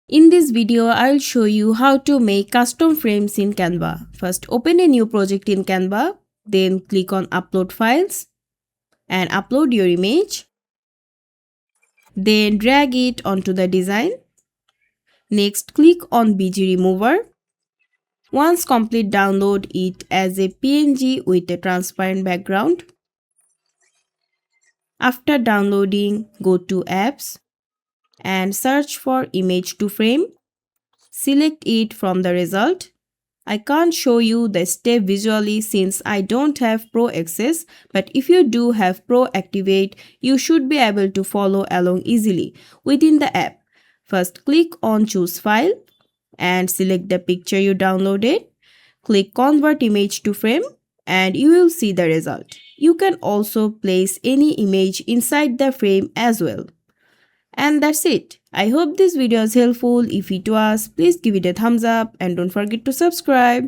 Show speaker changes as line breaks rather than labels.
In this video, I'll show you how to make custom frames in Canva. First, open a new project in Canva, then click on Upload Files and upload your image. Then drag it onto the design. Next, click on BG Remover. Once complete, download it as a PNG with a transparent background. After downloading, go to Apps and search for Image to Frame. Select it from the result. I can't show you the step visually since I don't have Pro access, but if you do have Pro activate, you should be able to follow along easily within the app. First, click on Choose File and select the picture you downloaded. Click Convert Image to Frame and you will see the result. You can also place any image inside the frame as well. And that's it. I hope this video is helpful. If it was, please give it a thumbs up and don't forget to subscribe.